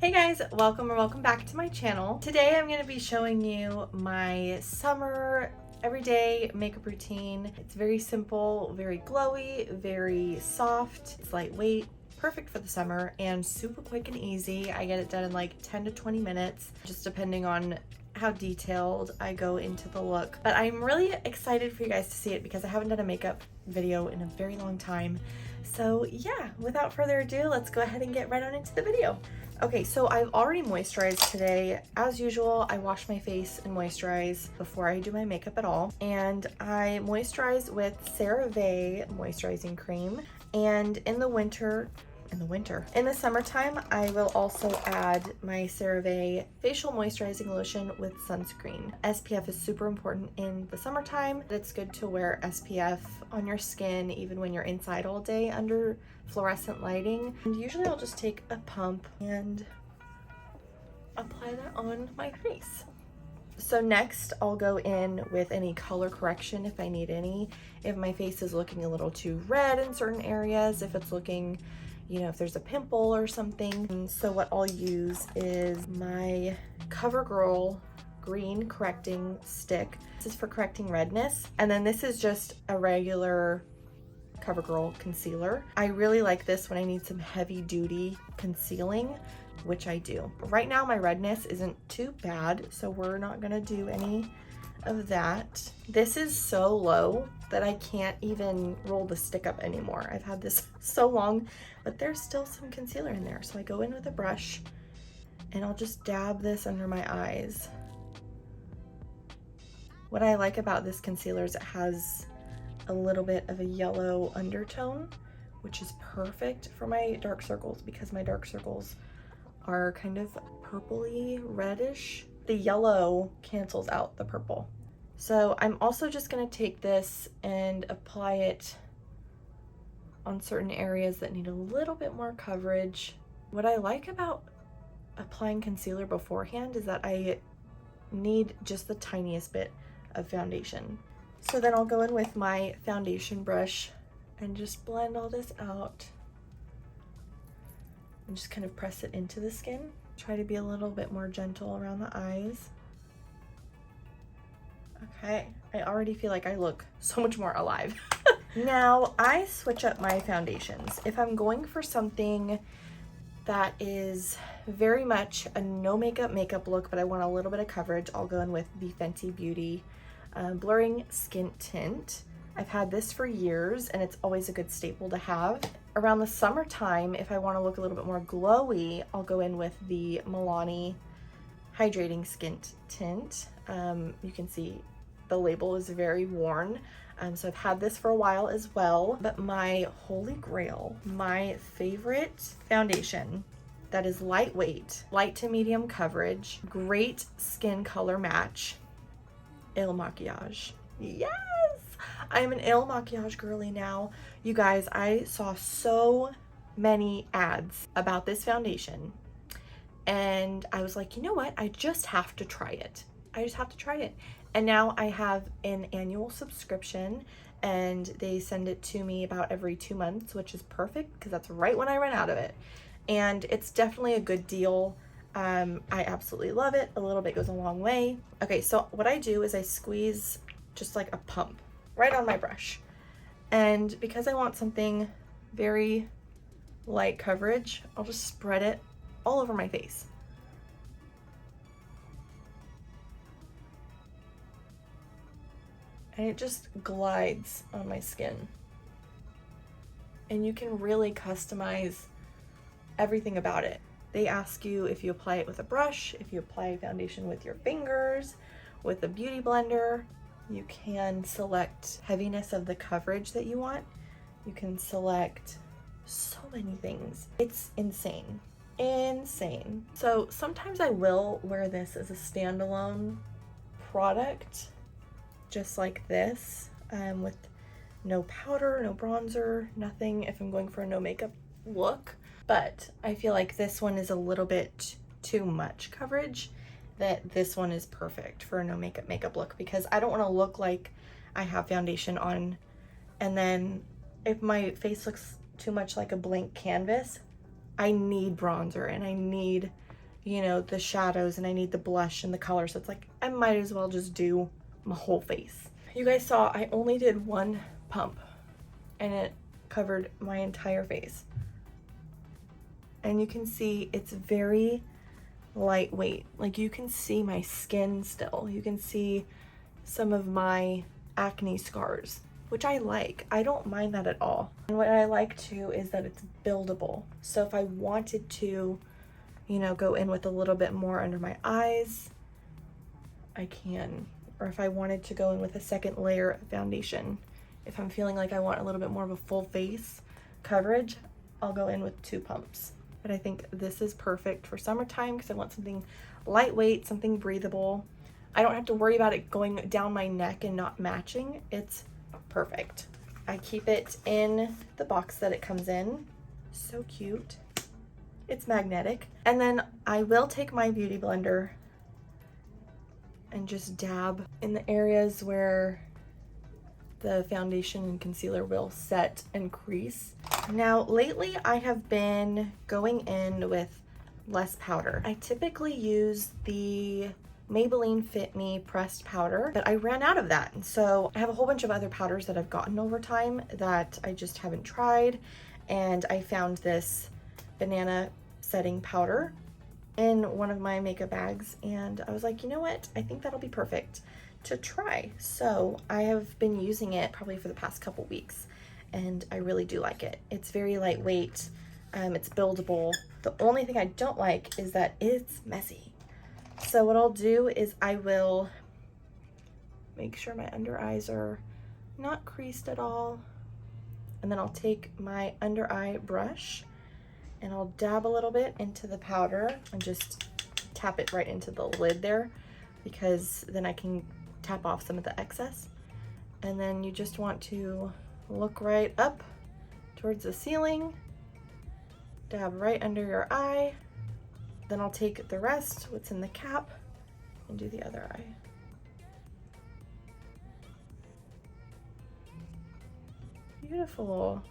Hey guys, welcome or welcome back to my channel. Today I'm going to be showing you my summer everyday makeup routine. It's very simple, very glowy, very soft, it's lightweight, perfect for the summer, and super quick and easy. I get it done in like 10 to 20 minutes, just depending on how detailed I go into the look. But I'm really excited for you guys to see it because I haven't done a makeup video in a very long time. So yeah, without further ado, let's go ahead and get right on into the video. Okay, so I've already moisturized today. As usual, I wash my face and moisturize before I do my makeup at all. And I moisturize with CeraVe moisturizing cream. And in the summertime, I will also add my CeraVe facial moisturizing lotion with sunscreen. SPF is super important in the summertime. It's good to wear SPF on your skin even when you're inside all day under fluorescent lighting. And usually I'll just take a pump and apply that on my face. So next I'll go in with any color correction if I need any. If my face is looking a little too red in certain areas, if it's looking, you know, if there's a pimple or something. And so what I'll use is my CoverGirl green correcting stick. This is for correcting redness. And then this is just a regular CoverGirl concealer. I really like this when I need some heavy duty concealing, which I do. Right now my redness isn't too bad, so we're not gonna do any of that. This is so low that I can't even roll the stick up anymore. I've had this so long, but there's still some concealer in there. So I go in with a brush and I'll just dab this under my eyes. What I like about this concealer is it has a little bit of a yellow undertone, which is perfect for my dark circles because my dark circles are kind of purpley reddish. The yellow cancels out the purple. So I'm also just gonna take this and apply it on certain areas that need a little bit more coverage. What I like about applying concealer beforehand is that I need just the tiniest bit of foundation. So then I'll go in with my foundation brush and just blend all this out and just kind of press it into the skin. Try to be a little bit more gentle around the eyes. Okay, I already feel like I look so much more alive. Now I switch up my foundations. If I'm going for something that is very much a no makeup look, but I want a little bit of coverage, I'll go in with the Fenty Beauty Blurring Skin Tint. I've had this for years and it's always a good staple to have. Around the summertime, if I want to look a little bit more glowy, I'll go in with the Milani Hydrating Skin Tint. You can see the label is very worn. So I've had this for a while as well. But my holy grail, my favorite foundation that is lightweight, light to medium coverage, great skin color match, Il Makiage. Yes! I'm an Il Makiage girly now. You guys, I saw so many ads about this foundation and I was like, you know what? I just have to try it. I just have to try it. And now I have an annual subscription and they send it to me about every 2 months, which is perfect because that's right when I run out of it. And it's definitely a good deal. I absolutely love it. A little bit goes a long way. Okay, so what I do is I squeeze just like a pump right on my brush. And because I want something very light coverage, I'll just spread it all over my face. And it just glides on my skin. And you can really customize everything about it. They ask you if you apply it with a brush, if you apply foundation with your fingers, with a beauty blender. You can select heaviness of the coverage that you want. You can select so many things. It's insane, insane. So sometimes I will wear this as a standalone product, just like this, with no powder, no bronzer, nothing if I'm going for a no makeup look. But I feel like this one is a little bit too much coverage, that this one is perfect for a no makeup look because I don't want to look like I have foundation on and then if my face looks too much like a blank canvas, I need bronzer and I need you know, the shadows and I need the blush and the color. So it's like, I might as well just do my whole face. You guys saw I only did one pump and it covered my entire face. And you can see it's very lightweight. Like you can see my skin still. You can see some of my acne scars, which I like. I don't mind that at all. And what I like too is that it's buildable. So if I wanted to, you know, go in with a little bit more under my eyes, I can. Or if I wanted to go in with a second layer of foundation, if I'm feeling like I want a little bit more of a full face coverage, I'll go in with 2 pumps. But I think this is perfect for summertime because I want something lightweight, something breathable. I don't have to worry about it going down my neck and not matching. It's perfect. I keep it in the box that it comes in. So cute. It's magnetic. And then I will take my beauty blender and just dab in the areas where the foundation and concealer will set and crease. Now, lately I have been going in with less powder. I typically use the Maybelline Fit Me pressed powder, but I ran out of that. And so I have a whole bunch of other powders that I've gotten over time that I just haven't tried. And I found this banana setting powder in one of my makeup bags. And I was like, you know what? I think that'll be perfect to try. So I have been using it probably for the past couple weeks and I really do like it. It's very lightweight. It's buildable. The only thing I don't like is that it's messy. So what I'll do is I will make sure my under eyes are not creased at all. And then I'll take my under eye brush and I'll dab a little bit into the powder and just tap it right into the lid there, because then I can tap off some of the excess. And then you just want to look right up towards the ceiling, dab right under your eye. Then I'll take the rest, what's in the cap, and do the other eye. Beautiful.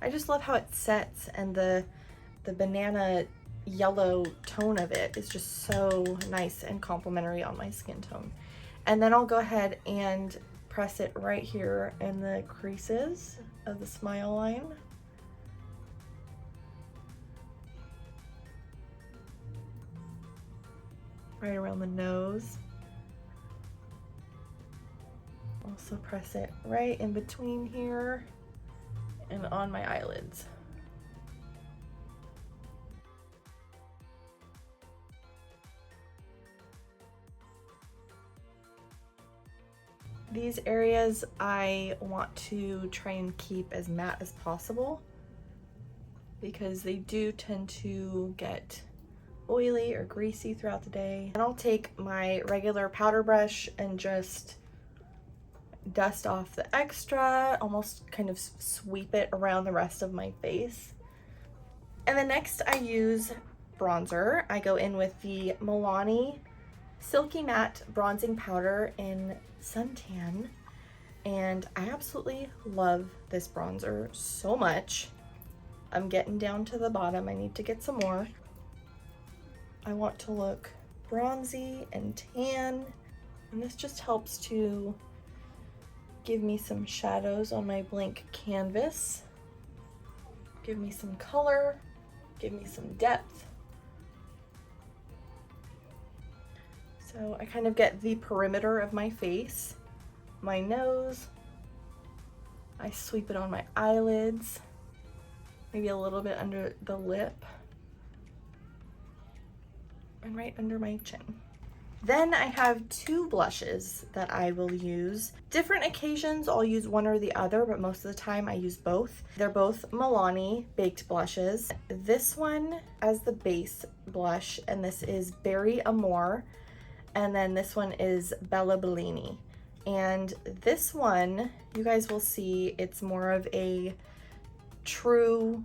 I just love how it sets, and the banana yellow tone of it is just so nice and complimentary on my skin tone. And then I'll go ahead and press it right here in the creases of the smile line. Right around the nose. Also press it right in between here and on my eyelids. These areas I want to try and keep as matte as possible because they do tend to get oily or greasy throughout the day. And I'll take my regular powder brush and just dust off the extra, almost kind of sweep it around the rest of my face. And then next I use bronzer. I go in with the Milani Silky Matte Bronzing Powder in Suntan, and I absolutely love this bronzer so much. I'm getting down to the bottom. I need to get some more. I want to look bronzy and tan, and this just helps to give me some shadows on my blank canvas, give me some color, give me some depth. So I kind of get the perimeter of my face, my nose, I sweep it on my eyelids, maybe a little bit under the lip, and right under my chin. Then I have 2 blushes that I will use. Different occasions I'll use one or the other, but most of the time I use both. They're both Milani baked blushes. This one as the base blush, and this is Berry Amore. And then this one is Bella Bellini. And this one, you guys will see, it's more of a true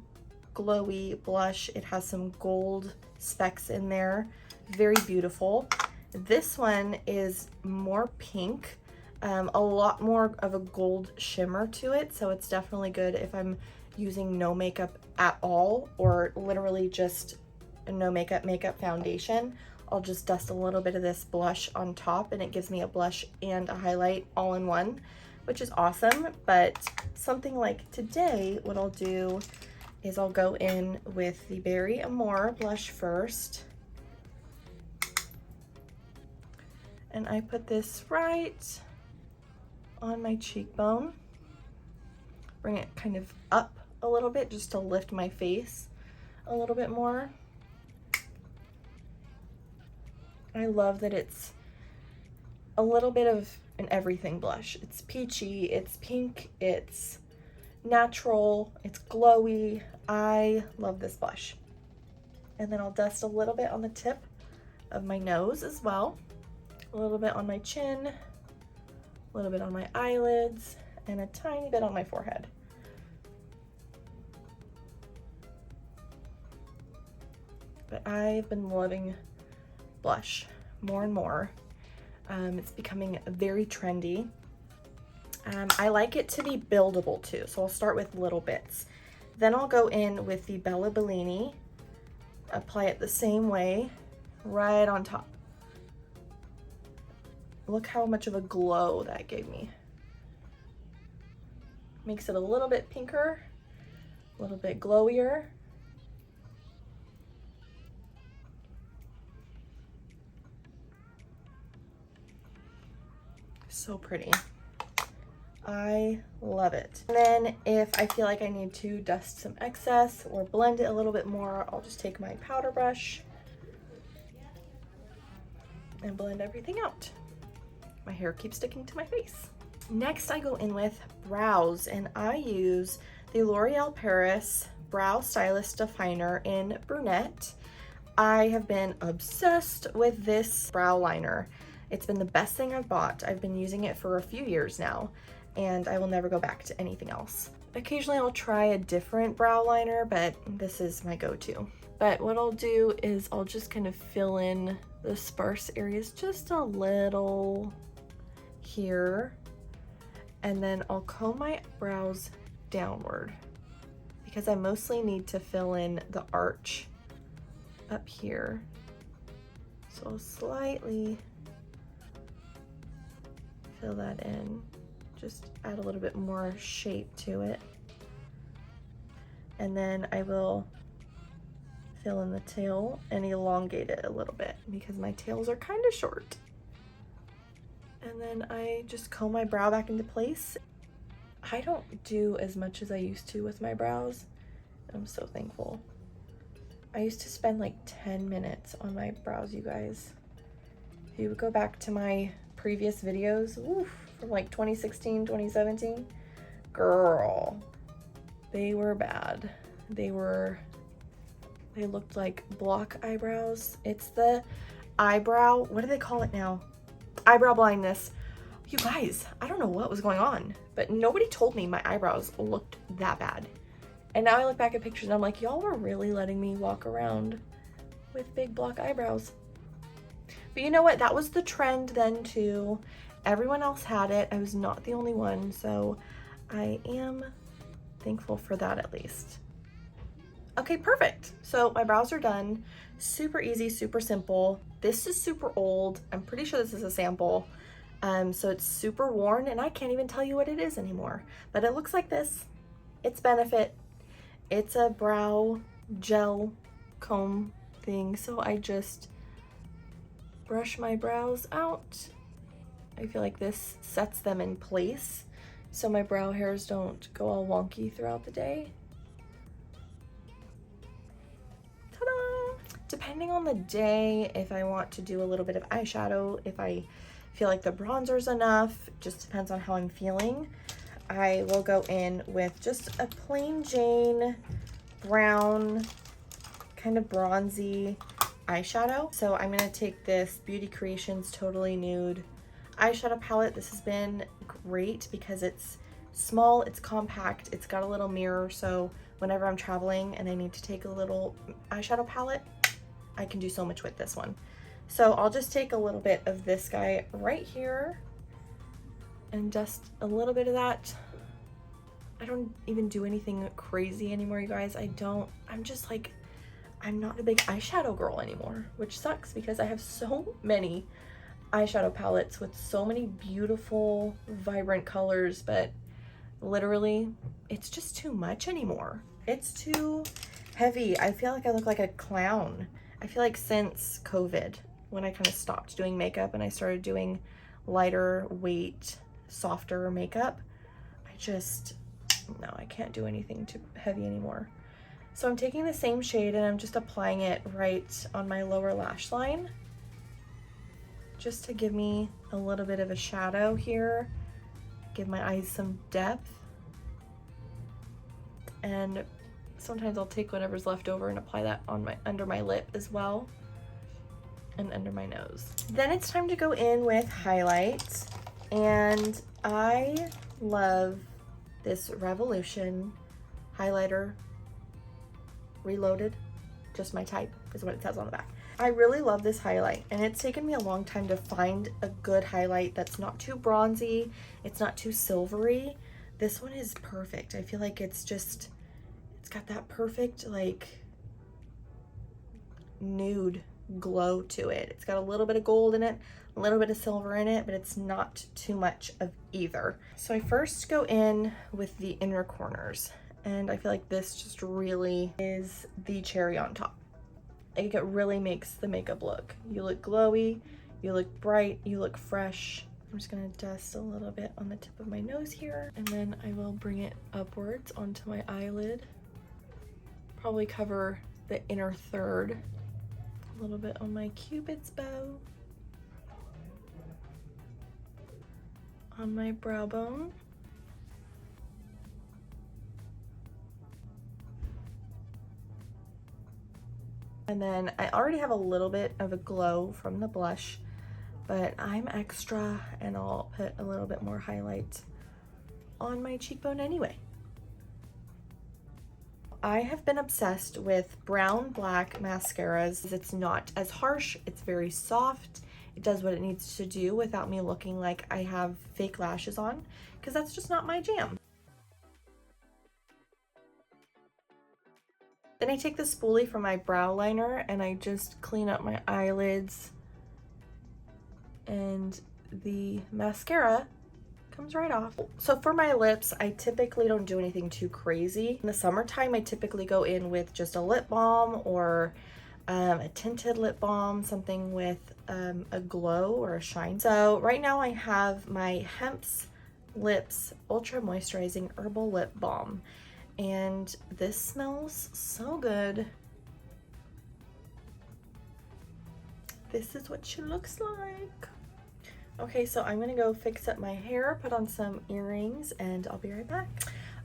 glowy blush. It has some gold specks in there. Very beautiful. This one is more pink, a lot more of a gold shimmer to it. So it's definitely good if I'm using no makeup at all, or literally just no makeup foundation, I'll just dust a little bit of this blush on top, and it gives me a blush and a highlight all in one, which is awesome. But something like today, what I'll do is I'll go in with the Berry Amore blush first. And I put this right on my cheekbone. Bring it kind of up a little bit just to lift my face a little bit more. I love that it's a little bit of an everything blush. It's peachy, it's pink, it's natural, it's glowy. I love this blush. And then I'll dust a little bit on the tip of my nose as well. A little bit on my chin, a little bit on my eyelids, and a tiny bit on my forehead. But I've been loving blush more and more. It's becoming very trendy. I like it to be buildable too, so I'll start with little bits. Then I'll go in with the Bella Bellini, apply it the same way, right on top. Look how much of a glow that gave me. Makes it a little bit pinker, a little bit glowier. So pretty. I love it. And then if I feel like I need to dust some excess or blend it a little bit more, I'll just take my powder brush and blend everything out. My hair keeps sticking to my face. Next, I go in with brows, and I use the L'Oreal Paris Brow Stylist Definer in Brunette. I have been obsessed with this brow liner. It's been the best thing I've bought. I've been using it for a few years now, and I will never go back to anything else. Occasionally I'll try a different brow liner, but this is my go-to. But what I'll do is I'll just kind of fill in the sparse areas just a little here, and then I'll comb my brows downward because I mostly need to fill in the arch up here. So I'll slightly fill that in, just add a little bit more shape to it. And then I will fill in the tail and elongate it a little bit because my tails are kind of short. And then I just comb my brow back into place. I don't do as much as I used to with my brows. I'm so thankful. I used to spend like 10 minutes on my brows, you guys. If you would go back to my previous videos, oof, from like 2016, 2017, girl, they were bad. They looked like block eyebrows. It's the eyebrow, what do they call it now? Eyebrow blindness. You guys, I don't know what was going on, but nobody told me my eyebrows looked that bad. And now I look back at pictures and I'm like, y'all were really letting me walk around with big block eyebrows. But you know what? That was the trend then too. Everyone else had it. I was not the only one. So I am thankful for that at least. Okay, perfect. So my brows are done. Super easy, super simple. This is super old. I'm pretty sure this is a sample. So it's super worn and I can't even tell you what it is anymore. But it looks like this. It's Benefit. It's a brow gel comb thing. So I just brush my brows out. I feel like this sets them in place so my brow hairs don't go all wonky throughout the day. Ta-da! Depending on the day, if I want to do a little bit of eyeshadow, if I feel like the bronzer's enough, just depends on how I'm feeling, I will go in with just a plain Jane brown, kind of bronzy eyeshadow. So I'm gonna take this Beauty Creations Totally Nude eyeshadow palette. This has been great because it's small, it's compact, it's got a little mirror, so whenever I'm traveling and I need to take a little eyeshadow palette, I can do so much with this one. So I'll just take a little bit of this guy right here and just a little bit of that. I don't even do anything crazy anymore, you guys. I'm just like, I'm not a big eyeshadow girl anymore, which sucks because I have so many eyeshadow palettes with so many beautiful, vibrant colors, but literally, it's just too much anymore. It's too heavy. I feel like I look like a clown. I feel like since COVID, when I kind of stopped doing makeup and I started doing lighter weight, softer makeup, no, I can't do anything too heavy anymore. So I'm taking the same shade and I'm just applying it right on my lower lash line, just to give me a little bit of a shadow here, give my eyes some depth. And sometimes I'll take whatever's left over and apply that on under my lip as well, and under my nose. Then it's time to go in with highlights, and I love this Revolution highlighter, Reloaded, just my type is what it says on the back. I really love this highlight, and it's taken me a long time to find a good highlight that's not too bronzy, it's not too silvery. This one is perfect. I feel like it's got that perfect like nude glow to it. It's got a little bit of gold in it, a little bit of silver in it, but it's not too much of either. So I first go in with the inner corners, and I feel like this just really is the cherry on top. Like, it really makes the makeup look. You look glowy, you look bright, you look fresh. I'm just gonna dust a little bit on the tip of my nose here, and then I will bring it upwards onto my eyelid. Probably cover the inner third. A little bit on my Cupid's bow. On my brow bone. And then I already have a little bit of a glow from the blush, but I'm extra and I'll put a little bit more highlight on my cheekbone anyway. I have been obsessed with brown black mascaras. It's not as harsh, it's very soft. It does what it needs to do without me looking like I have fake lashes on, because that's just not my jam. Then I take the spoolie from my brow liner and I just clean up my eyelids, and the mascara comes right off. So for my lips, I typically don't do anything too crazy. In the summertime, I typically go in with just a lip balm or a tinted lip balm, something with a glow or a shine. So right now I have my Hemp's Lips Ultra Moisturizing Herbal Lip Balm, and this smells so good. This is what she looks like. Okay, so I'm gonna go fix up my hair, put on some earrings, and I'll be right back.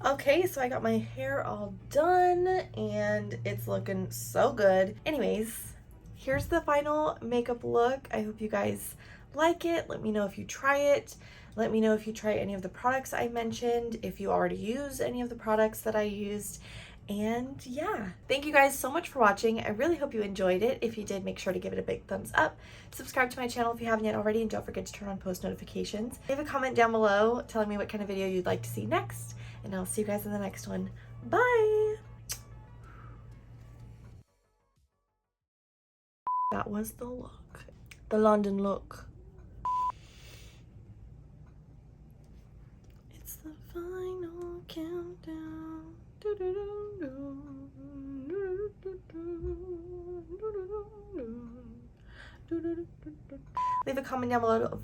Okay, so I got my hair all done and it's looking so good. Anyways, here's the final makeup look. I hope you guys like it. Let me know if you try it. Let me know if you try any of the products I mentioned, if you already use any of the products that I used. And yeah, thank you guys so much for watching. I really hope you enjoyed it. If you did, make sure to give it a big thumbs up. Subscribe to my channel if you haven't yet already, and don't forget to turn on post notifications. Leave a comment down below telling me what kind of video you'd like to see next, and I'll see you guys in the next one. Bye! That was the look. The London look. It's the final countdown. Leave a comment down below.